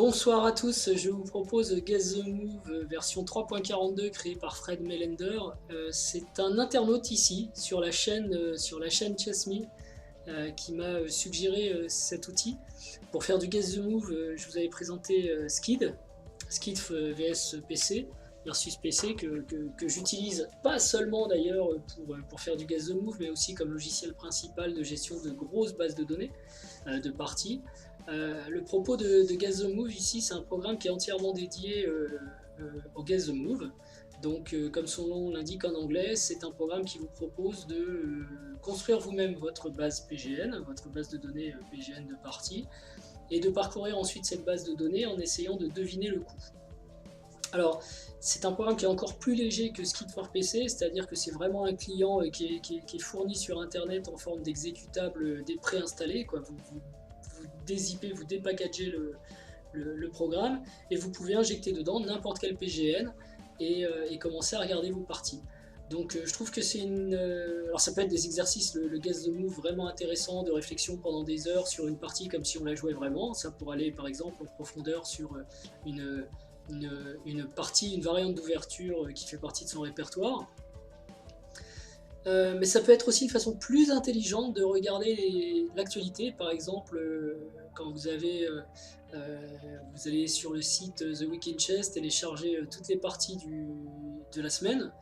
Bonsoir à tous, je vous propose Guess the Move version 3.42 créée par Fred Melander. C'est un internaute ici sur la chaîne Chess.me qui m'a suggéré cet outil. Pour faire du Guess the Move, je vous avais présenté Skid vs PC, versus PC que j'utilise pas seulement d'ailleurs pour faire du Guess the Move, mais aussi comme logiciel principal de gestion de grosses bases de données de parties. Le propos de Guess the Move ici, c'est un programme qui est entièrement dédié au Guess the Move. Donc, comme son nom l'indique en anglais, c'est un programme qui vous propose de construire vous-même votre base PGN, votre base de données PGN de partie, et de parcourir ensuite cette base de données en essayant de deviner le coût. Alors, c'est un programme qui est encore plus léger que Skid for PC, c'est-à-dire que c'est vraiment un client qui est fourni sur Internet en forme d'exécutable préinstallé. Vous dézippez, vous dépackagez le programme et vous pouvez injecter dedans n'importe quel PGN et commencer à regarder vos parties. Donc je trouve que c'est une... alors ça peut être des exercices, le Guess the Move vraiment intéressant, de réflexion pendant des heures sur une partie comme si on la jouait vraiment. Ça pour aller par exemple en profondeur sur une partie, une variante d'ouverture qui fait partie de son répertoire. Mais ça peut être aussi une façon plus intelligente de regarder l'actualité. Par exemple, quand vous allez sur le site The Week in Chess, télécharger toutes les parties de la semaine.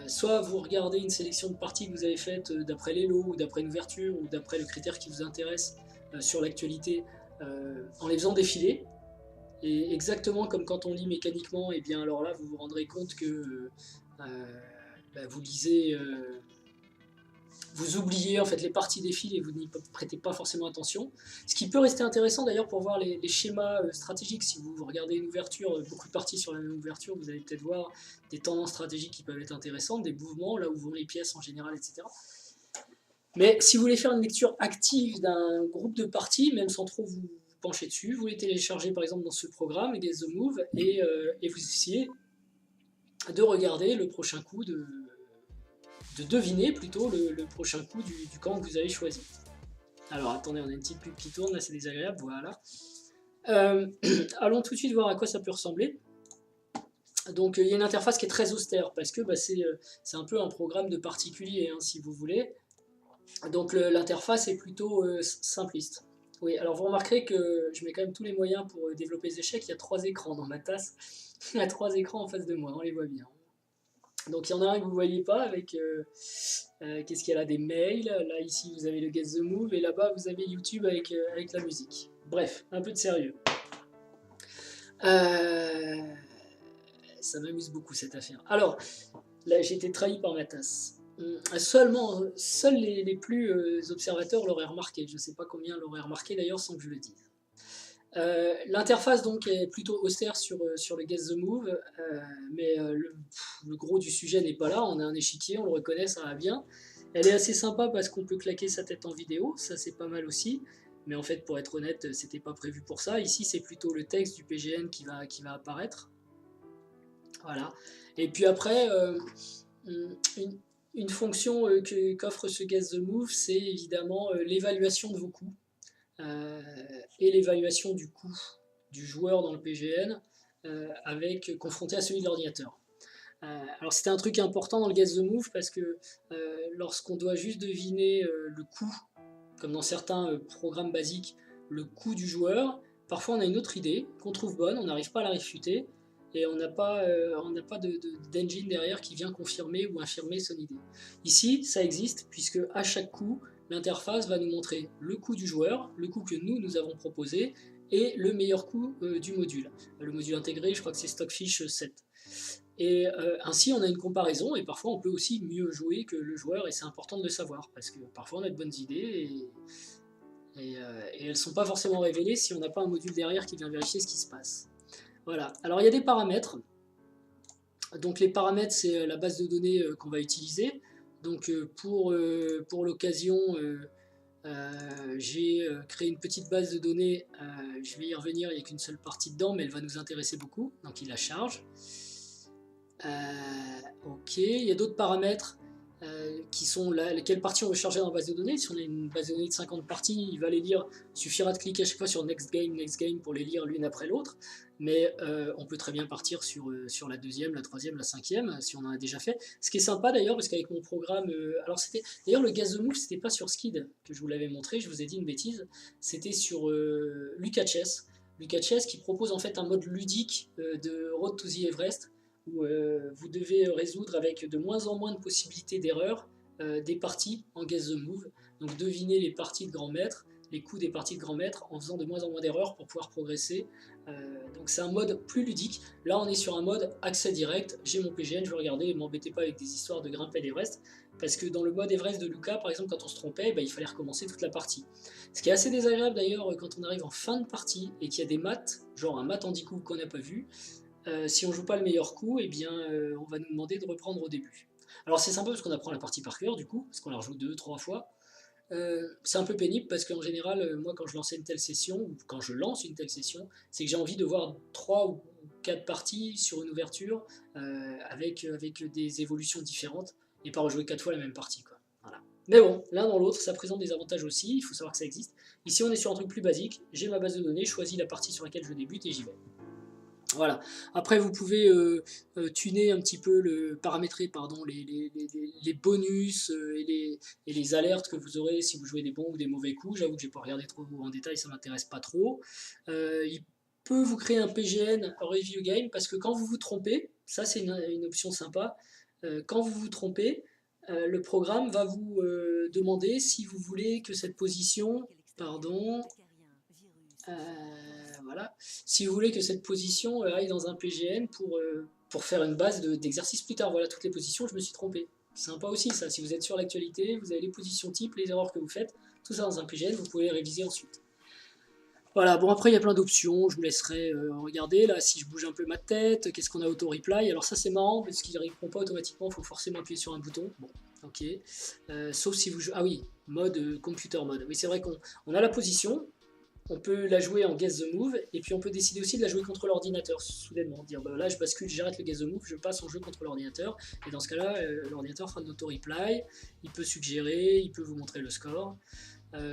Soit vous regardez une sélection de parties que vous avez faites d'après les lots, ou d'après une ouverture, ou d'après le critère qui vous intéresse sur l'actualité, en les faisant défiler. Et exactement comme quand on lit mécaniquement, et bien alors là vous vous rendrez compte que vous lisez, vous oubliez en fait les parties défilent et vous n'y prêtez pas forcément attention. Ce qui peut rester intéressant d'ailleurs pour voir les schémas stratégiques. Si vous regardez une ouverture, beaucoup de parties sur la même ouverture, vous allez peut-être voir des tendances stratégiques qui peuvent être intéressantes, des mouvements, là où vont les pièces en général, etc. Mais si vous voulez faire une lecture active d'un groupe de parties, même sans trop vous pencher dessus, vous les téléchargez par exemple dans ce programme, Guess the Move, et vous essayez de regarder le prochain coup, de deviner plutôt le prochain coup du camp que vous avez choisi. Alors attendez, on a une petite pub qui tourne, là c'est désagréable, voilà. Allons tout de suite voir à quoi ça peut ressembler. Donc il y a une interface qui est très austère, parce que c'est un peu un programme de particulier, hein, si vous voulez. Donc l'interface est plutôt simpliste. Oui, alors vous remarquerez que je mets quand même tous les moyens pour développer les échecs. Il y a 3 écrans dans ma tasse. Il y a 3 écrans en face de moi, on les voit bien. Donc il y en a un que vous ne voyez pas avec, qu'est-ce qu'il y a là, des mails. Là ici vous avez le Guess the Move et là-bas vous avez YouTube avec la musique. Bref, un peu de sérieux. Ça m'amuse beaucoup cette affaire. Alors, là j'ai été trahi par ma tasse. Seuls les plus observateurs l'auraient remarqué. Je ne sais pas combien l'auraient remarqué d'ailleurs sans que je le dise. L'interface donc est plutôt austère sur le Guess the Move, mais le gros du sujet n'est pas là. On a un échiquier, on le reconnaît, ça va bien. Elle est assez sympa parce qu'on peut claquer sa tête en vidéo, ça c'est pas mal aussi. Mais en fait, pour être honnête, c'était pas prévu pour ça. Ici, c'est plutôt le texte du PGN qui va apparaître. Voilà. Et puis après, une fonction qu'offre ce Guess the Move, c'est évidemment l'évaluation de vos coups. Et l'évaluation du coût du joueur dans le PGN confronté à celui de l'ordinateur. Alors c'était un truc important dans le Guess the Move parce que lorsqu'on doit juste deviner le coût, comme dans certains programmes basiques, le coût du joueur, parfois on a une autre idée qu'on trouve bonne, on n'arrive pas à la réfuter et on n'a pas d'engine derrière qui vient confirmer ou infirmer son idée. Ici, ça existe puisque à chaque coup, l'interface va nous montrer le coût du joueur, le coût que nous avons proposé et le meilleur coût du module. Le module intégré, je crois que c'est Stockfish 7. Et ainsi, on a une comparaison et parfois on peut aussi mieux jouer que le joueur et c'est important de le savoir parce que parfois on a de bonnes idées et elles ne sont pas forcément révélées si on n'a pas un module derrière qui vient vérifier ce qui se passe. Voilà, alors il y a des paramètres. Donc les paramètres, c'est la base de données qu'on va utiliser. Donc pour l'occasion, j'ai créé une petite base de données. Je vais y revenir, il n'y a qu'une seule partie dedans, mais elle va nous intéresser beaucoup. Donc il la charge. Ok, il y a d'autres paramètres qui sont quelles parties on veut charger dans la base de données. Si on a une base de données de 50 parties, il va les lire. Il suffira de cliquer à chaque fois sur Next Game pour les lire l'une après l'autre. Mais on peut très bien partir sur la deuxième, la troisième, la cinquième, si on en a déjà fait. Ce qui est sympa d'ailleurs, parce qu'avec mon programme... alors c'était d'ailleurs le Gaz the Move, c'était pas sur Skid que je vous l'avais montré, je vous ai dit une bêtise. C'était sur Lucas Chess. Lucas Chess qui propose en fait un mode ludique de Road to the Everest, où vous devez résoudre avec de moins en moins de possibilités d'erreur des parties en Guess the Move. Donc devinez les parties de grand maître, les coups des parties de grand maître en faisant de moins en moins d'erreurs pour pouvoir progresser. Donc c'est un mode plus ludique. Là on est sur un mode accès direct, j'ai mon PGN, je vais regarder, et m'embêtez pas avec des histoires de grimper l'Everest, parce que dans le mode Everest de Lucas par exemple, quand on se trompait, il fallait recommencer toute la partie. Ce qui est assez désagréable d'ailleurs quand on arrive en fin de partie et qu'il y a des maths, genre un math en 10 coups qu'on n'a pas vu. Si on joue pas le meilleur coup, on va nous demander de reprendre au début. Alors c'est sympa parce qu'on apprend la partie par cœur du coup, parce qu'on la rejoue 2-3 fois. C'est un peu pénible parce qu'en général, moi quand je lance une telle session, ou quand je lance une telle session, c'est que j'ai envie de voir 3 ou 4 parties sur une ouverture avec des évolutions différentes et pas rejouer 4 fois la même partie, quoi. Voilà. Mais bon, l'un dans l'autre, ça présente des avantages aussi, il faut savoir que ça existe. Ici on est sur un truc plus basique, j'ai ma base de données, je choisis la partie sur laquelle je débute et j'y vais. Voilà. Après, vous pouvez tuner un petit peu, paramétrer pardon, les bonus et les alertes que vous aurez si vous jouez des bons ou des mauvais coups. J'avoue que j'ai pas regardé trop en détail, ça m'intéresse pas trop. Il peut vous créer un PGN review game parce que quand vous vous trompez, ça c'est une option sympa. Quand vous vous trompez, le programme va vous demander si vous voulez que cette position, pardon, euh, voilà. Si vous voulez que cette position aille dans un PGN pour faire une base d'exercice plus tard, voilà toutes les positions, je me suis trompé. Sympa aussi ça, si vous êtes sur l'actualité, vous avez les positions types, les erreurs que vous faites, tout ça dans un PGN, vous pouvez les réviser ensuite. Voilà, bon après il y a plein d'options, je vous laisserai regarder, là si je bouge un peu ma tête, qu'est-ce qu'on a auto-reply, alors ça c'est marrant, parce qu'il ne répond pas automatiquement, il faut forcément appuyer sur un bouton, bon, ok, sauf si vous jouez, ah oui, mode computer mode, oui c'est vrai qu'on a la position, on peut la jouer en Guess the Move, et puis on peut décider aussi de la jouer contre l'ordinateur, soudainement. Dire, là je bascule, j'arrête le Guess the Move, je passe en jeu contre l'ordinateur, et dans ce cas-là, l'ordinateur fera de l'auto-reply, il peut suggérer, il peut vous montrer le score.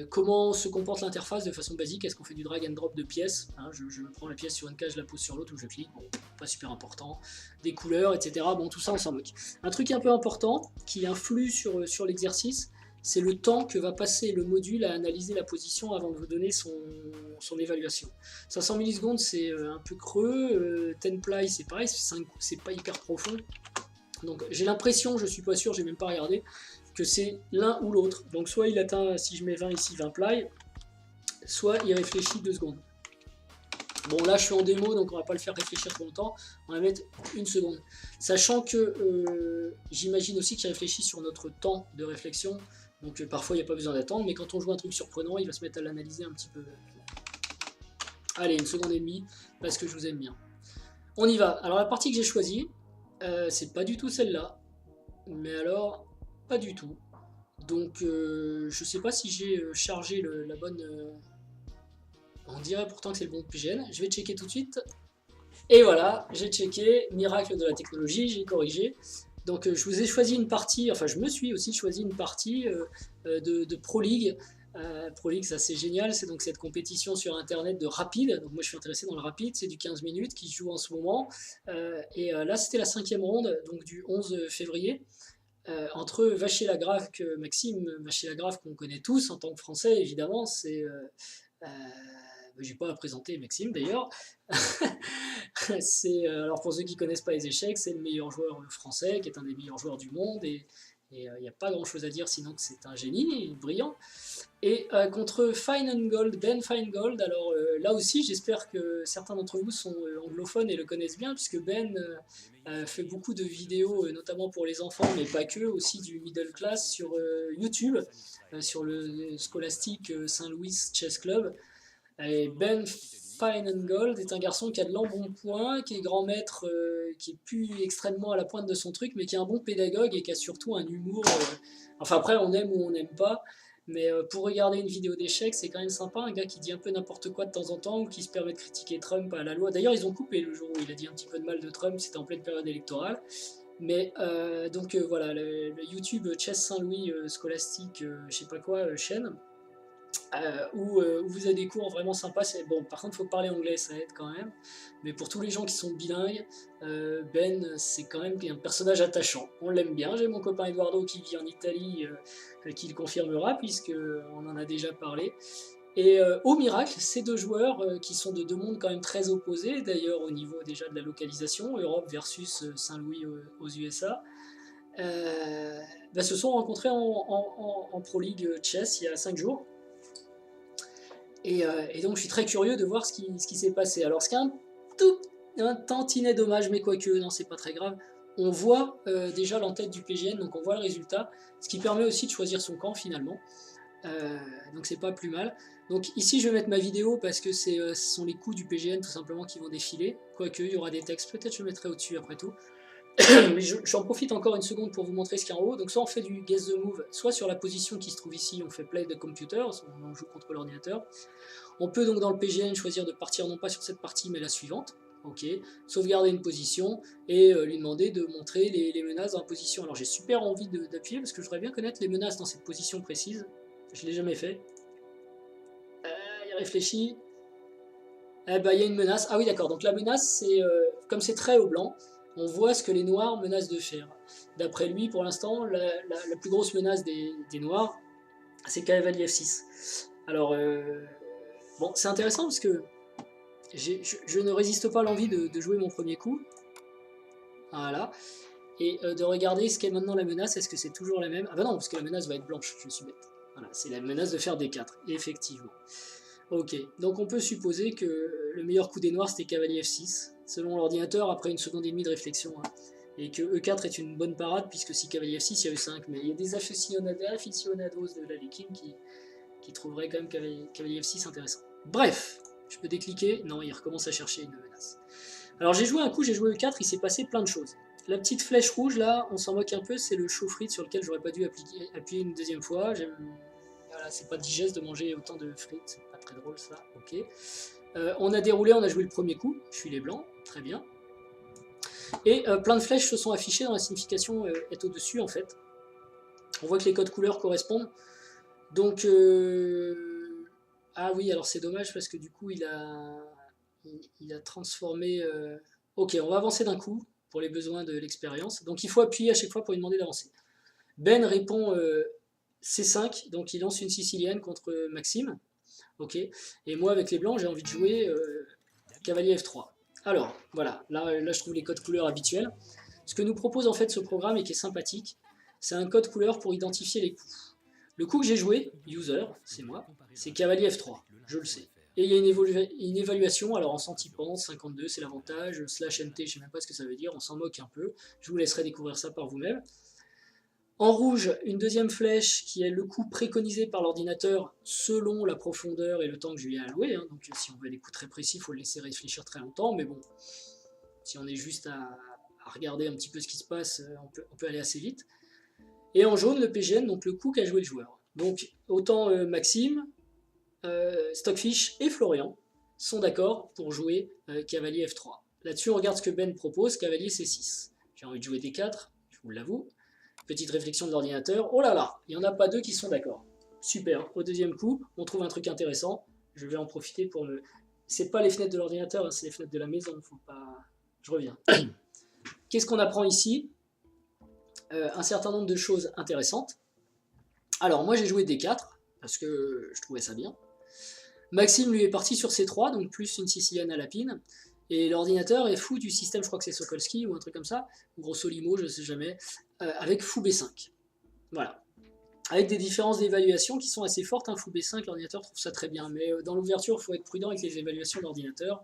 Comment se comporte l'interface de façon basique? Est-ce qu'on fait du drag and drop de pièces, hein, je prends la pièce sur une case, je la pose sur l'autre ou je clique, bon, pas super important. Des couleurs, etc. Bon, tout ça on s'en moque. Un truc un peu important qui influe sur l'exercice, c'est le temps que va passer le module à analyser la position avant de vous donner son évaluation. 500 millisecondes c'est un peu creux, 10 ply c'est pareil, c'est pas hyper profond. Donc j'ai l'impression, je suis pas sûr, j'ai même pas regardé, que c'est l'un ou l'autre. Donc soit il atteint, si je mets 20 ici, 20 ply, soit il réfléchit 2 secondes. Bon là je suis en démo donc on va pas le faire réfléchir trop longtemps, on va mettre 1 seconde. Sachant que j'imagine aussi qu'il réfléchit sur notre temps de réflexion, donc parfois il n'y a pas besoin d'attendre, mais quand on joue un truc surprenant, il va se mettre à l'analyser un petit peu. Allez, 1 seconde et demie, parce que je vous aime bien. On y va. Alors la partie que j'ai choisie, c'est pas du tout celle-là, mais alors pas du tout. Donc je sais pas si j'ai chargé la bonne... on dirait pourtant que c'est le bon PGN. Je vais checker tout de suite. Et voilà, j'ai checké, miracle de la technologie, j'ai corrigé. Donc je vous ai choisi une partie, enfin je me suis aussi choisi une partie de Pro League. Pro League, ça c'est génial, c'est donc cette compétition sur internet de rapide. Donc moi je suis intéressé dans le rapide, c'est du 15 minutes qui se joue en ce moment. Là c'était la 5e ronde, donc du 11 février. Entre Vachier-Lagrave, Maxime Vachier-Lagrave qu'on connaît tous en tant que Français évidemment, c'est... j'ai pas à présenter Maxime d'ailleurs. Alors pour ceux qui connaissent pas les échecs, c'est le meilleur joueur français, qui est un des meilleurs joueurs du monde, et il n'y a pas grand chose à dire sinon que c'est un génie, brillant. Et contre Feingold, Ben Feingold, alors là aussi j'espère que certains d'entre vous sont anglophones et le connaissent bien, puisque Ben fait beaucoup de vidéos, notamment pour les enfants, mais pas que, aussi du middle class sur YouTube, sur le Scholastic Saint-Louis Chess Club. Et Ben Feingold est un garçon qui a de l'embonpoint, qui est grand maître, qui est plus extrêmement à la pointe de son truc, mais qui est un bon pédagogue et qui a surtout un humour. Enfin après, on aime ou on n'aime pas, mais pour regarder une vidéo d'échecs, c'est quand même sympa, un gars qui dit un peu n'importe quoi de temps en temps, ou qui se permet de critiquer Trump à la loi. D'ailleurs, ils ont coupé le jour où il a dit un petit peu de mal de Trump, c'était en pleine période électorale. Mais voilà, le YouTube Chess Saint-Louis Scholastique, je sais pas quoi, chaîne, où vous avez des cours vraiment sympas. Bon, par contre, il faut parler anglais, ça aide quand même. Mais pour tous les gens qui sont bilingues, Ben, c'est quand même un personnage attachant. On l'aime bien. J'ai mon copain Eduardo qui vit en Italie, qui le confirmera, puisqu'on en a déjà parlé. Et au miracle, ces deux joueurs qui sont de deux mondes quand même très opposés, d'ailleurs au niveau déjà de la localisation, Europe versus Saint-Louis aux USA, se sont rencontrés en Pro League Chess il y a 5 jours. Et donc je suis très curieux de voir ce qui s'est passé. Alors ce qui est un tantinet dommage, mais quoique, non, c'est pas très grave, on voit déjà l'entête du PGN, donc on voit le résultat, ce qui permet aussi de choisir son camp finalement. Donc c'est pas plus mal. Donc ici je vais mettre ma vidéo parce que ce sont les coups du PGN tout simplement qui vont défiler. Quoique il y aura des textes, peut-être je mettrai au-dessus après tout. Mais j'en profite encore une seconde pour vous montrer ce qu'il y a en haut. Donc soit on fait du guess the move, soit sur la position qui se trouve ici, on fait play the computer, on joue contre l'ordinateur. On peut donc dans le PGN choisir de partir non pas sur cette partie mais la suivante. Ok, sauvegarder une position et lui demander de montrer les menaces dans la position. Alors j'ai super envie d'appuyer parce que je voudrais bien connaître les menaces dans cette position précise. Je ne l'ai jamais fait. Il réfléchit. Eh ben, il y a une menace. Ah oui, d'accord. Donc la menace, c'est comme c'est très au blanc, on voit ce que les noirs menacent de faire. D'après lui, pour l'instant, la plus grosse menace des noirs, c'est cavalier F6. Alors, bon, c'est intéressant parce que je ne résiste pas à l'envie de jouer mon premier coup. Voilà. Et de regarder ce qu'est maintenant la menace. Est-ce que c'est toujours la même? Ah bah non, parce que la menace va être blanche, je suis bête. Voilà, c'est la menace de faire D4, effectivement. Ok, donc on peut supposer que le meilleur coup des noirs c'était cavalier F6, selon l'ordinateur, après une seconde et demie de réflexion. Hein. Et que E4 est une bonne parade, puisque si cavalier F6, il y a E5. Mais il y a des aficionados de la Lekin qui trouveraient quand même cavalier F6 intéressant. Bref, je peux décliquer. Non, il recommence à chercher une menace. Alors j'ai joué un coup, j'ai joué E4, il s'est passé plein de choses. La petite flèche rouge là, on s'en moque un peu, c'est le chaud-frites sur lequel j'aurais pas dû appuyer une deuxième fois. Voilà, c'est pas digeste de manger autant de frites, c'est pas très drôle ça, ok. On a déroulé, on a joué le premier coup, je suis les blancs, très bien. Et plein de flèches se sont affichées dans la signification est au-dessus en fait. On voit que les codes couleurs correspondent. Donc, ah oui, alors c'est dommage parce que du coup il a transformé... Ok, on va avancer d'un coup pour les besoins de l'expérience. Donc il faut appuyer à chaque fois pour lui demander d'avancer. Ben répond C5, donc il lance une sicilienne contre Maxime. Ok. Et moi avec les blancs j'ai envie de jouer cavalier F3. Alors voilà, là je trouve les codes couleurs habituels. Ce que nous propose en fait ce programme et qui est sympathique, c'est un code couleur pour identifier les coups. Le coup que j'ai joué, user, c'est moi, c'est cavalier F3, je le sais. Et il y a une évaluation, alors en centipende, 52 c'est l'avantage, slash MT, je sais même pas ce que ça veut dire, on s'en moque un peu, je vous laisserai découvrir ça par vous-même. En rouge, une deuxième flèche qui est le coup préconisé par l'ordinateur selon la profondeur et le temps que je lui ai alloué. Hein. Donc si on veut des coups très précis, il faut le laisser réfléchir très longtemps. Mais bon, si on est juste à regarder un petit peu ce qui se passe, on peut aller assez vite. Et en jaune, le PGN, donc le coup qu'a joué le joueur. Donc autant Maxime, Stockfish et Florian sont d'accord pour jouer cavalier F3. Là-dessus, on regarde ce que Ben propose, cavalier C6. J'ai envie de jouer D4, je vous l'avoue. Petite réflexion de l'ordinateur. Oh là là, il n'y en a pas deux qui sont d'accord. Super. Au deuxième coup, on trouve un truc intéressant. Je vais en profiter pour le... C'est pas les fenêtres de l'ordinateur, hein, c'est les fenêtres de la maison. Faut pas... Je reviens. Qu'est-ce qu'on apprend ici? Un certain nombre de choses intéressantes. Alors, moi, j'ai joué D4, parce que je trouvais ça bien. Maxime, lui, est parti sur C3, donc plus une sicilienne à lapine. Et l'ordinateur est fou du système, je crois que c'est Sokolsky ou un truc comme ça, ou Grosso Limo, je ne sais jamais, avec fou B5. Voilà. Avec des différences d'évaluation qui sont assez fortes. Fou B5, l'ordinateur trouve ça très bien. Mais dans l'ouverture, il faut être prudent avec les évaluations de l'ordinateur.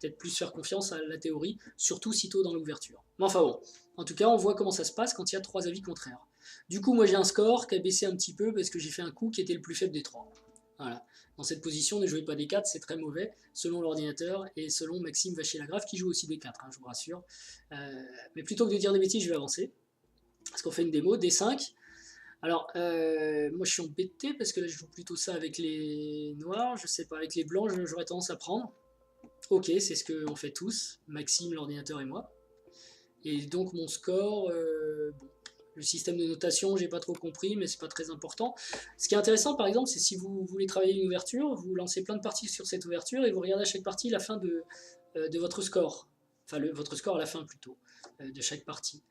Peut-être plus faire confiance à la théorie, surtout sitôt dans l'ouverture. Mais enfin bon, en tout cas, on voit comment ça se passe quand il y a trois avis contraires. Du coup, moi j'ai un score qui a baissé un petit peu parce que j'ai fait un coup qui était le plus faible des trois. Voilà. Dans cette position, ne jouez pas des 4, c'est très mauvais, selon l'ordinateur et selon Maxime Vachier-Lagrave, qui joue aussi des 4, hein, je vous rassure. Mais plutôt que de dire des bêtises, je vais avancer. Parce qu'on fait une démo, D5. Alors, moi je suis embêté parce que là je joue plutôt ça avec les noirs, je sais pas, avec les blancs j'aurais tendance à prendre. Ok, c'est ce qu'on fait tous, Maxime, l'ordinateur et moi. Et donc mon score, bon, le système de notation, j'ai pas trop compris, mais c'est pas très important. Ce qui est intéressant, par exemple, c'est si vous voulez travailler une ouverture, vous lancez plein de parties sur cette ouverture et vous regardez à chaque partie la fin de votre score. Enfin, votre score à la fin plutôt, de chaque partie.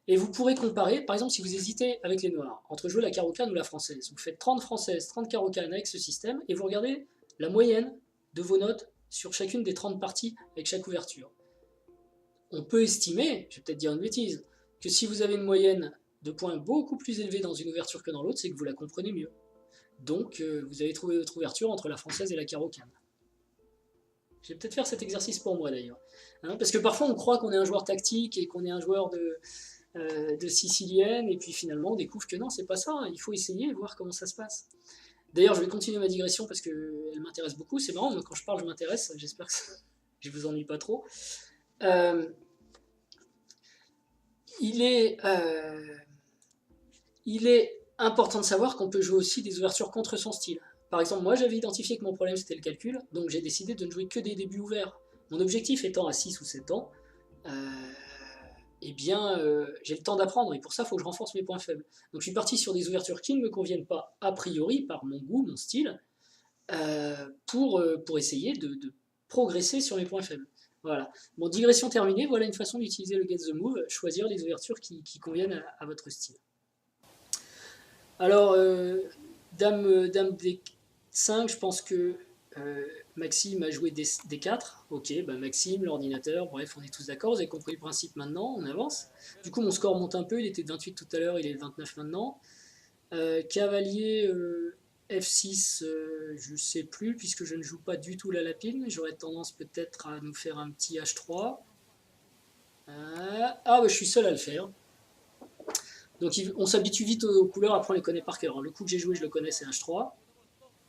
Et vous pourrez comparer, par exemple, si vous hésitez avec les noirs, entre jouer la carocane ou la française. Vous faites 30 françaises, 30 carocanes avec ce système, et vous regardez la moyenne de vos notes sur chacune des 30 parties avec chaque ouverture. On peut estimer, je vais peut-être dire une bêtise, que si vous avez une moyenne de points beaucoup plus élevée dans une ouverture que dans l'autre, c'est que vous la comprenez mieux. Donc, vous avez trouvé votre ouverture entre la française et la carocane. Je vais peut-être faire cet exercice pour moi d'ailleurs. Hein, parce que parfois on croit qu'on est un joueur tactique et qu'on est un joueur de sicilienne, et puis finalement on découvre que non, c'est pas ça, il faut essayer et voir comment ça se passe. D'ailleurs, je vais continuer ma digression parce qu'elle m'intéresse beaucoup, c'est marrant, quand je parle je m'intéresse, j'espère que je vous ennuie pas trop. Euh, il est important de savoir qu'on peut jouer aussi des ouvertures contre son style. Par exemple, moi j'avais identifié que mon problème c'était le calcul, donc j'ai décidé de ne jouer que des débuts ouverts. Mon objectif étant à 6 ou 7 ans, eh bien, j'ai le temps d'apprendre et pour ça, il faut que je renforce mes points faibles. Donc, je suis parti sur des ouvertures qui ne me conviennent pas a priori par mon goût, mon style, pour essayer de progresser sur mes points faibles. Voilà. Bon, digression terminée, voilà une façon d'utiliser le Get the Move, choisir les ouvertures qui conviennent à votre style. Alors, dame D5, je pense que Maxime a joué D4. Ok, bah Maxime, l'ordinateur, bref, on est tous d'accord, vous avez compris le principe maintenant, on avance. Du coup, mon score monte un peu, il était de 28 tout à l'heure, il est de 29 maintenant. Cavalier F6, je sais plus, puisque je ne joue pas du tout la lapine, j'aurais tendance peut-être à nous faire un petit H3. Ah, bah, je suis seul à le faire. Donc on s'habitue vite aux couleurs, après on les connaît par cœur. Le coup que j'ai joué, je le connais, c'est H3.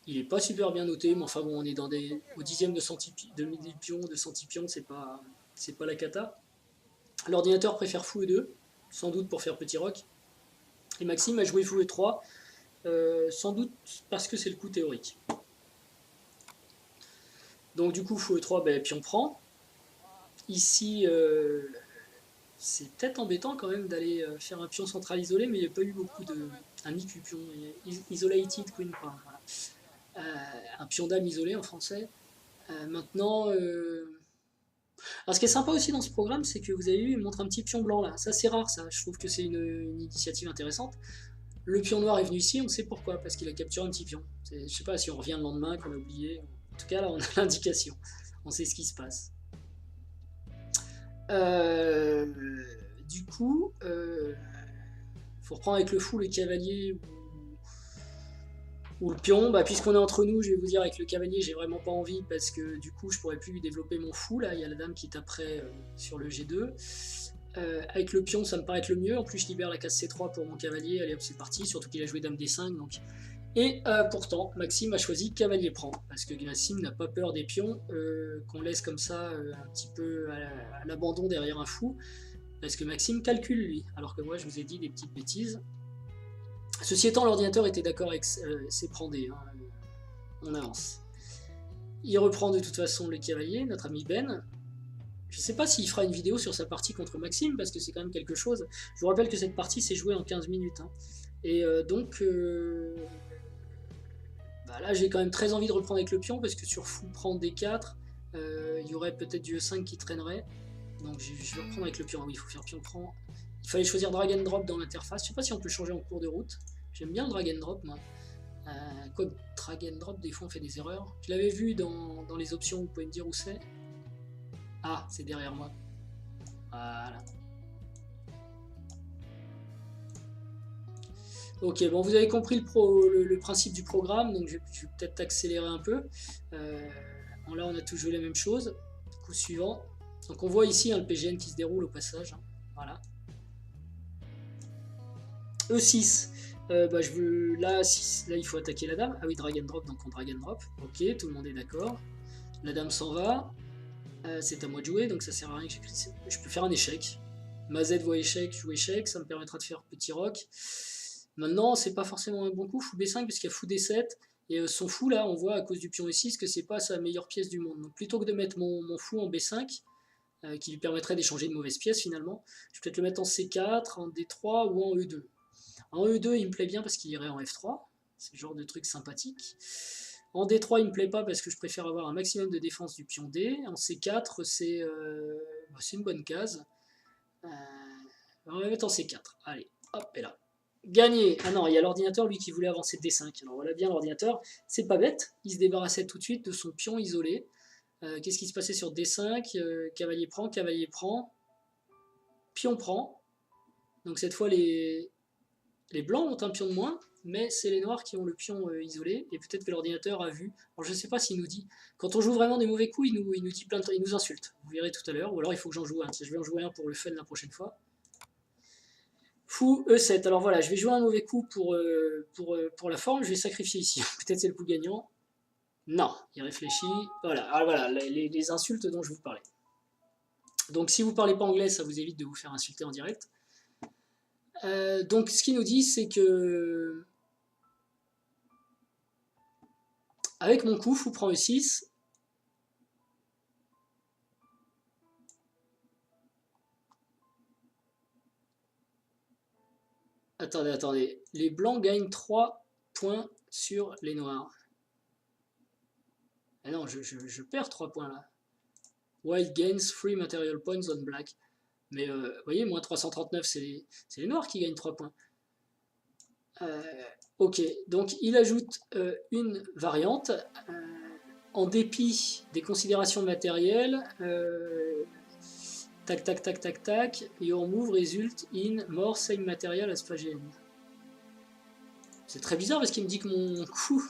Il est pas super bien noté, mais enfin bon, on est au dixième de millipion, de centipion, c'est pas la cata. L'ordinateur préfère fou E2, sans doute pour faire petit rock. Et Maxime a joué fou E3, sans doute parce que c'est le coup théorique. Donc du coup, fou E3, ben, pion prend. Ici, c'est peut-être embêtant quand même d'aller faire un pion central isolé, mais il n'y a pas eu beaucoup de... Un IQ pion, isolated queen, quoi. Voilà. Un pion dame isolé en français. Maintenant, alors ce qui est sympa aussi dans ce programme, c'est que vous avez vu, il montre un petit pion blanc là. Ça c'est rare, ça. Je trouve que c'est une initiative intéressante. Le pion noir est venu ici, on sait pourquoi, parce qu'il a capturé un petit pion. Je sais pas si on revient le lendemain, qu'on a oublié. En tout cas là, on a l'indication. On sait ce qui se passe. Euh, du coup, faut reprendre avec le fou, le cavalier ou le pion. Bah, puisqu'on est entre nous, je vais vous dire avec le cavalier, j'ai vraiment pas envie parce que du coup, je pourrais plus développer mon fou. Là, il y a la dame qui taperait sur le G2. Avec le pion, ça me paraît être le mieux. En plus, je libère la case C3 pour mon cavalier. Allez hop, c'est parti. Surtout qu'il a joué dame D5. Donc... Et pourtant, Maxime a choisi cavalier prend. Parce que Maxime n'a pas peur des pions qu'on laisse comme ça un petit peu à l'abandon derrière un fou. Parce que Maxime calcule lui. Alors que moi, je vous ai dit des petites bêtises. Ceci étant, l'ordinateur était d'accord avec ses prendés. Hein. On avance. Il reprend de toute façon le cavalier, notre ami Ben. Je ne sais pas s'il fera une vidéo sur sa partie contre Maxime, parce que c'est quand même quelque chose. Je vous rappelle que cette partie s'est jouée en 15 minutes. Hein. Et donc, bah là j'ai quand même très envie de reprendre avec le pion, parce que sur fou prend D4, il y aurait peut-être du E5 qui traînerait. Donc je vais reprendre avec le pion. Ah oui, il faut faire pion prend. Il fallait choisir drag and drop dans l'interface. Je ne sais pas si on peut changer en cours de route. J'aime bien le drag and drop, moi. Quoi, drag and drop, des fois on fait des erreurs. Je l'avais vu dans les options, vous pouvez me dire où c'est. Ah, c'est derrière moi. Voilà. Ok, bon, vous avez compris le principe du programme, donc je vais peut-être accélérer un peu. Là, on a tous joué la même chose. Coup suivant. Donc on voit ici hein, le PGN qui se déroule au passage. Hein. Voilà. E6. Bah, là, il faut attaquer la dame. Ah oui, drag and drop, donc on drag and drop. Ok, tout le monde est d'accord. La dame s'en va. C'est à moi de jouer, donc ça sert à rien que j'écris. Je peux faire un échec. Ma Z voit échec, je joue échec, ça me permettra de faire petit rock. Maintenant, c'est pas forcément un bon coup, fou B5, parce qu'il y a fou D7. Et son fou, là, on voit à cause du pion E6 que c'est pas sa meilleure pièce du monde. Donc plutôt que de mettre mon fou en B5, qui lui permettrait d'échanger de mauvaises pièces finalement. Je vais peut-être le mettre en C4, en D3 ou en E2. En E2, il me plaît bien parce qu'il irait en F3. C'est le genre de truc sympathique. En D3, il me plaît pas parce que je préfère avoir un maximum de défense du pion D. En C4, c'est une bonne case. On va mettre en C4. Allez, hop, et là. Gagné. Ah non, il y a l'ordinateur, lui, qui voulait avancer D5. Alors voilà bien l'ordinateur. C'est pas bête. Il se débarrassait tout de suite de son pion isolé. Qu'est-ce qui se passait sur D5? Cavalier prend. Pion prend. Donc cette fois, les blancs ont un pion de moins, mais c'est les noirs qui ont le pion isolé, et peut-être que l'ordinateur a vu. Alors je ne sais pas s'il nous dit. Quand on joue vraiment des mauvais coups, il nous dit plein de... il nous insulte. Vous verrez tout à l'heure, ou alors il faut que j'en joue un. Je vais en jouer un pour le fun la prochaine fois. Fou E7. Alors voilà, je vais jouer un mauvais coup pour la forme, je vais sacrifier ici. Peut-être c'est le coup gagnant. Non, il réfléchit. Voilà, alors voilà les insultes dont je vous parlais. Donc si vous ne parlez pas anglais, ça vous évite de vous faire insulter en direct. Donc ce qu'il nous dit, c'est que avec mon coup, fou prend E6. Attendez. Les blancs gagnent 3 points sur les noirs. Ah non, je perds 3 points là. White gains 3 material points on black. Mais vous voyez, moins 339, c'est les noirs qui gagnent 3 points. Ok, donc il ajoute une variante. En dépit des considérations matérielles, tac, your move result in more same material as PGN. C'est très bizarre parce qu'il me dit que mon coup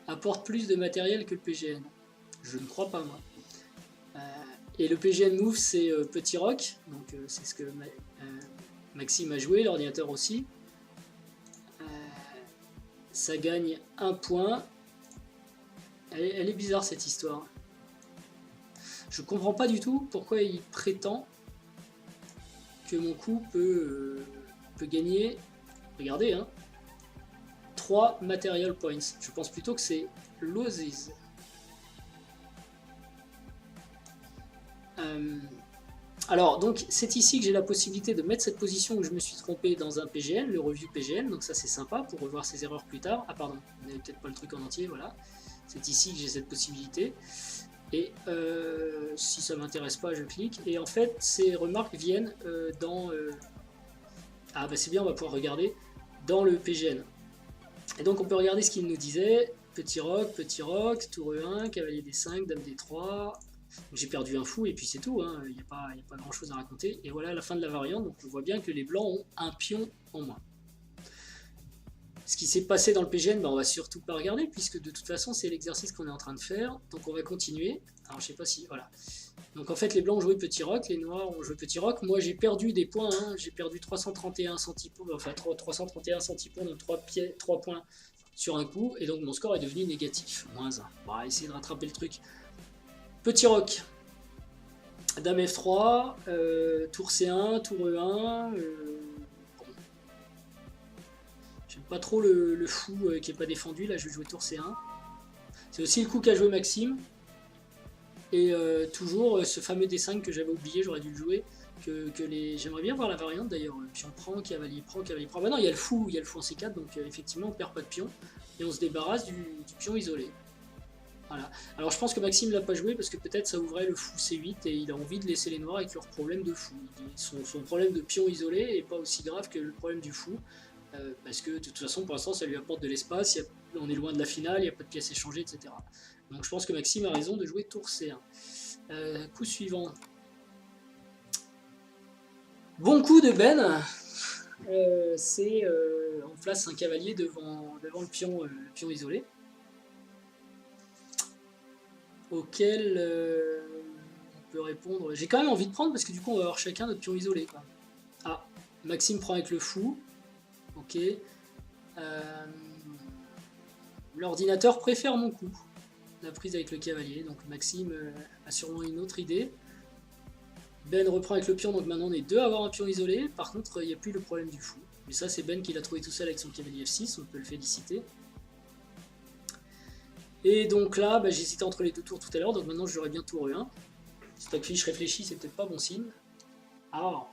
apporte plus de matériel que le PGN. Je ne crois pas, moi. Et le PGN move, c'est Petit Roc, donc c'est ce que Maxime a joué, l'ordinateur aussi. Ça gagne 1 point. Elle est bizarre cette histoire. Je comprends pas du tout pourquoi il prétend que mon coup peut gagner, regardez, hein, 3 material points. Je pense plutôt que c'est losses. Alors, donc, c'est ici que j'ai la possibilité de mettre cette position où je me suis trompé dans un PGN, le review PGN, donc ça c'est sympa pour revoir ses erreurs plus tard. Ah pardon, vous n'avez peut-être pas le truc en entier, voilà. C'est ici que j'ai cette possibilité. Et si ça ne m'intéresse pas, je clique. Et en fait, ces remarques viennent dans... Ah bah c'est bien, on va pouvoir regarder dans le PGN. Et donc on peut regarder ce qu'il nous disait. Petit roc, tour E1, cavalier D5, dame D3... J'ai perdu un fou et puis c'est tout, hein. Il n'y a pas grand chose à raconter. Et voilà la fin de la variante, donc on voit bien que les blancs ont un pion en moins. Ce qui s'est passé dans le PGN, on va surtout pas regarder, puisque de toute façon c'est l'exercice qu'on est en train de faire. Donc on va continuer. Alors je sais pas si... Voilà. Donc en fait les blancs ont joué petit roc, les noirs ont joué petit roc. Moi j'ai perdu des points, hein. J'ai perdu 331 centipoints, enfin 331 centipoints, donc 3 points sur un coup. Et donc mon score est devenu négatif, -1. On va essayer de rattraper le truc. Petit roc, dame F3, tour C1, tour E1. Bon. J'aime pas trop le fou qui n'est pas défendu, là je vais jouer tour C1. C'est aussi le coup qu'a joué Maxime. Et toujours ce fameux D5 que j'avais oublié, j'aurais dû le jouer. J'aimerais bien voir la variante d'ailleurs. Pion prend, cavalier prend. Bah non, il y a le fou en C4, donc effectivement on perd pas de pion. Et on se débarrasse du pion isolé. Voilà. Alors je pense que Maxime l'a pas joué parce que peut-être ça ouvrait le fou C8 et il a envie de laisser les noirs avec leur problème de fou. Son problème de pion isolé est pas aussi grave que le problème du fou parce que de toute façon pour l'instant ça lui apporte de l'espace, on est loin de la finale, il n'y a pas de pièces échangées, etc. Donc je pense que Maxime a raison de jouer tour C1. Coup suivant. Bon coup de Ben. On place un cavalier devant le pion isolé. Auquel on peut répondre. J'ai quand même envie de prendre parce que du coup on va avoir chacun notre pion isolé. Quoi. Ah, Maxime prend avec le fou. Ok. L'ordinateur préfère mon coup. La prise avec le cavalier. Donc Maxime a sûrement une autre idée. Ben reprend avec le pion, donc maintenant on est deux à avoir un pion isolé. Par contre, il n'y a plus le problème du fou. Mais ça, c'est Ben qui l'a trouvé tout seul avec son cavalier F6. On peut le féliciter. Et donc là, j'hésitais entre les deux tours tout à l'heure, donc maintenant j'aurais bien tour E1. Stockfish réfléchit, c'est peut-être pas bon signe. Ah,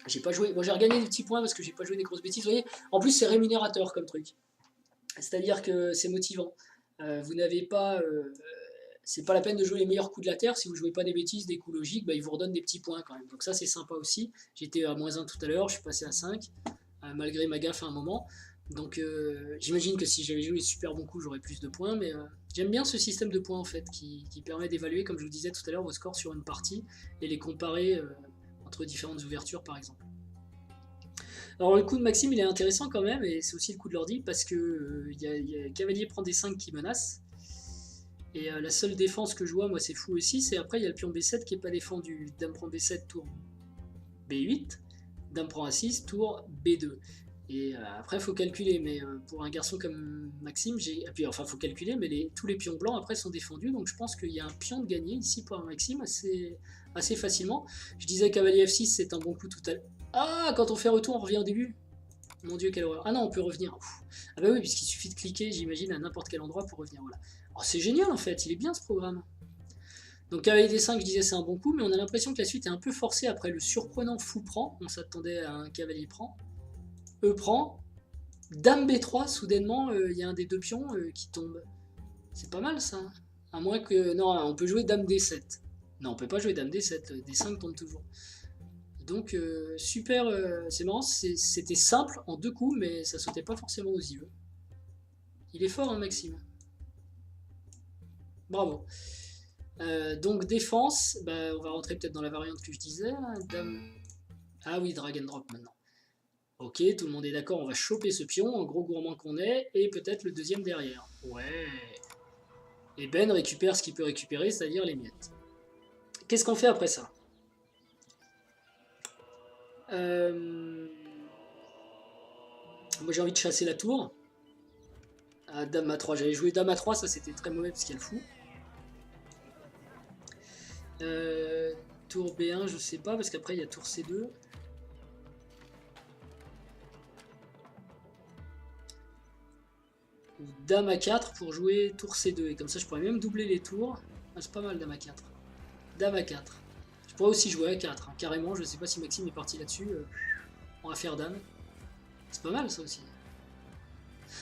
j'ai pas joué. Bon, j'ai regagné des petits points parce que j'ai pas joué des grosses bêtises. Vous voyez, en plus, c'est rémunérateur comme truc. C'est-à-dire que c'est motivant. Vous n'avez pas. C'est pas la peine de jouer les meilleurs coups de la terre. Si vous jouez pas des bêtises, des coups logiques, bah, ils vous redonnent des petits points quand même. Donc ça, c'est sympa aussi. J'étais à -1 tout à l'heure, je suis passé à 5, malgré ma gaffe à un moment. Donc j'imagine que si j'avais joué super bons coups, j'aurais plus de points. Mais j'aime bien ce système de points en fait, qui permet d'évaluer, comme je vous disais tout à l'heure, vos scores sur une partie et les comparer entre différentes ouvertures par exemple. Alors le coup de Maxime il est intéressant quand même, et c'est aussi le coup de l'ordi parce que y a cavalier prend des 5 qui menace. Et la seule défense que je vois, moi, c'est fou aussi. Et après, il y a le pion B7 qui n'est pas défendu. Dame prend B7, tour B8. Dame prend A6, tour B2. Et après, il faut calculer. Mais pour un garçon comme Maxime, j'ai. Puis, enfin, il faut calculer, mais tous les pions blancs après sont défendus. Donc, je pense qu'il y a un pion de gagné ici pour un Maxime assez facilement. Je disais cavalier F6, c'est un bon coup tout à l'heure. Ah, quand on fait retour, on revient au début. Mon dieu, quelle horreur. Ah non, on peut revenir. Ah bah oui, puisqu'il suffit de cliquer, j'imagine, à n'importe quel endroit pour revenir. Voilà. Oh, c'est génial en fait, il est bien ce programme. Donc cavalier D5, je disais c'est un bon coup, mais on a l'impression que la suite est un peu forcée après le surprenant fou prend. On s'attendait à un cavalier prend. E prend. Dame B3, soudainement, il y a un des deux pions qui tombe. C'est pas mal ça. À moins que... Non, on peut jouer Dame D7. Non, on peut pas jouer Dame D7, D5 tombe toujours. Donc super, c'est marrant, c'était simple en 2 coups, mais ça sautait pas forcément aux yeux. Il est fort, hein, Maxime. Bravo. Donc défense, bah, on va rentrer peut-être dans la variante que je disais. Dame... Ah oui, drag and drop maintenant. Ok, tout le monde est d'accord, on va choper ce pion, en gros gourmand qu'on est, et peut-être le deuxième derrière. Ouais. Et Ben récupère ce qu'il peut récupérer, c'est-à-dire les miettes. Qu'est-ce qu'on fait après ça? Moi j'ai envie de chasser la tour. Ah, Dame A3, j'avais joué Dame A3, ça c'était très mauvais parce qu'il y a le fou. Tour B1, je sais pas, parce qu'après il y a tour C2. Dame A4 pour jouer tour C2, et comme ça je pourrais même doubler les tours. Ah, c'est pas mal Dame A4. Dame A4. Je pourrais aussi jouer A4, hein, carrément, je sais pas si Maxime est parti là-dessus. On va faire Dame. C'est pas mal ça aussi.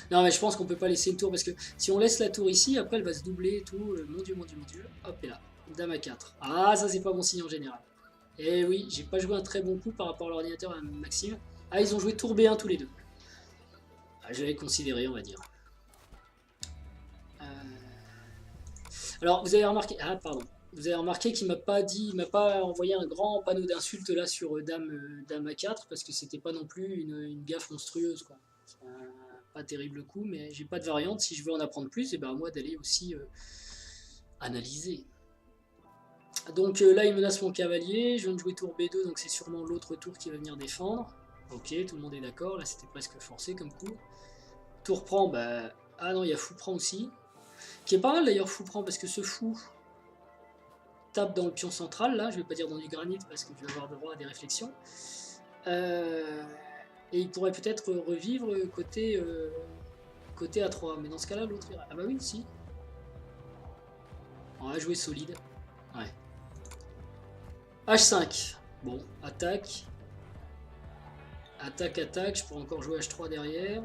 Non mais je pense qu'on peut pas laisser une tour, parce que si on laisse la tour ici, après elle va se doubler et tout. Mon dieu, mon dieu, mon dieu. Hop, et là. Dame A4. Ah, ça c'est pas bon signe en général. Et oui, j'ai pas joué un très bon coup par rapport à l'ordinateur à Maxime. Ah, ils ont joué tour B1 tous les deux. Ah, je vais considérer, on va dire. Alors, vous avez remarqué... Ah, pardon. Vous avez remarqué qu'il m'a pas dit, il m'a pas envoyé un grand panneau d'insultes là sur Dame A4, parce que c'était pas non plus une gaffe monstrueuse, quoi. Pas terrible coup, mais j'ai pas de variante. Si je veux en apprendre plus, et ben à moi d'aller aussi analyser. Donc là, il menace mon cavalier. Je viens de jouer tour B2, donc c'est sûrement l'autre tour qui va venir défendre. Ok, tout le monde est d'accord. Là, c'était presque forcé comme coup. Tour prend, bah... Ah non, il y a fou prend aussi. Qui est pas mal d'ailleurs, fou prend, parce que ce fou tape dans le pion central, là. Je vais pas dire dans du granit, parce que je vais avoir droit à des réflexions. Et il pourrait peut-être revivre côté A3. Mais dans ce cas-là, l'autre... Ah bah oui, si. On va jouer solide. Ouais. H5. Bon, attaque. Attaque, attaque. Je pourrais encore jouer H3 derrière.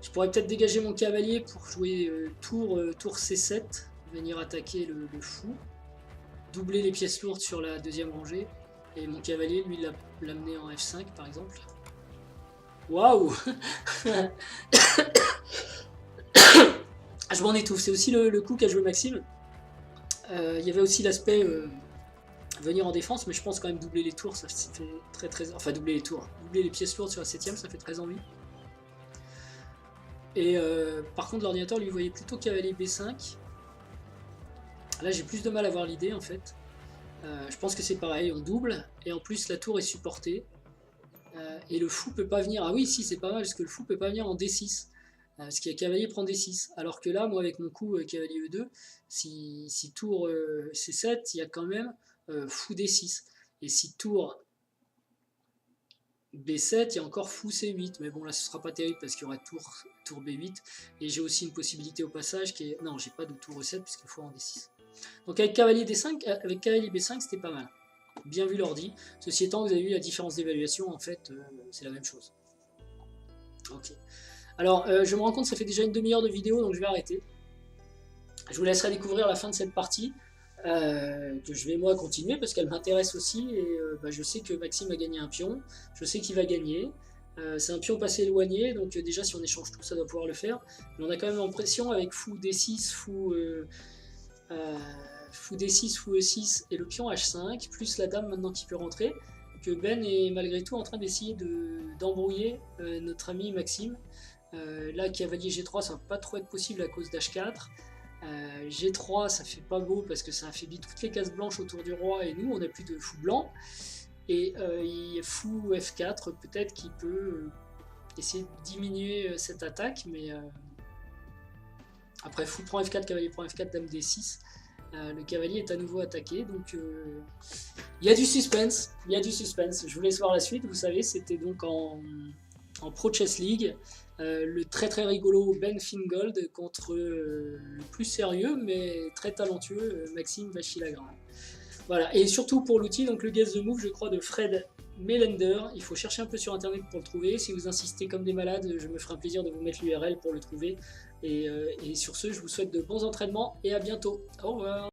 Je pourrais peut-être dégager mon cavalier pour jouer tour C7. Venir attaquer le fou. Doubler les pièces lourdes sur la deuxième rangée. Et mon cavalier, lui, l'amener en F5 par exemple. Waouh. Je m'en étouffe. C'est aussi le coup qu'a joué Maxime. Il y avait aussi l'aspect venir en défense, mais je pense quand même doubler les tours, ça fait très... Enfin, doubler les tours. Doubler les pièces lourdes sur la 7ème, ça fait très envie. Et par contre, l'ordinateur lui voyait plutôt cavalier B5. Là, j'ai plus de mal à voir l'idée, en fait. Je pense que c'est pareil, on double, et en plus, la tour est supportée. Et le fou peut pas venir... Ah oui, si, c'est pas mal, parce que le fou peut pas venir en D6. Parce qu'il y a cavalier prend D6. Alors que là, moi, avec mon coup cavalier E2, si tour C7, il y a quand même fou D6. Et si tour B7, il y a encore fou C8, mais bon là ce sera pas terrible parce qu'il y aura tour B8, et j'ai aussi une possibilité au passage qui est... Non, j'ai pas de tour E7 puisqu'il faut en D6. Donc avec cavalier D5, avec cavalier B5 c'était pas mal. Bien vu l'ordi. Ceci étant, vous avez vu la différence d'évaluation, en fait, c'est la même chose. Ok. Alors, je me rends compte que ça fait déjà une demi-heure de vidéo, donc je vais arrêter. Je vous laisserai découvrir la fin de cette partie, que je vais moi continuer parce qu'elle m'intéresse aussi, et je sais que Maxime a gagné un pion, je sais qu'il va gagner. C'est un pion passé éloigné, donc déjà si on échange tout, ça doit pouvoir le faire. Mais on a quand même l'impression avec fou D6, fou D6, fou E6 et le pion H5, plus la dame maintenant qui peut rentrer, que Ben est malgré tout en train d'essayer d'embrouiller notre ami Maxime. Là, cavalier G3, ça va pas trop être possible à cause d'H4. G3, ça fait pas beau parce que ça affaiblit toutes les cases blanches autour du roi, et nous, on n'a plus de fou blanc. Et il y a fou F4, peut-être qui peut essayer de diminuer cette attaque, mais après fou prend F4, cavalier prend F4, dame D6. Le cavalier est à nouveau attaqué, donc il y a du suspense, il y a du suspense. Je vous laisse voir la suite. Vous savez, c'était donc en Pro Chess League, le très très rigolo Ben Fingold contre le plus sérieux mais très talentueux Maxime Vachier-Lagrand. Voilà, et surtout pour l'outil, donc le Guess the Move, je crois, de Fred Melander. Il faut chercher un peu sur internet pour le trouver. Si vous insistez comme des malades, je me ferai un plaisir de vous mettre l'URL pour le trouver. Et sur ce, je vous souhaite de bons entraînements et à bientôt. Au revoir.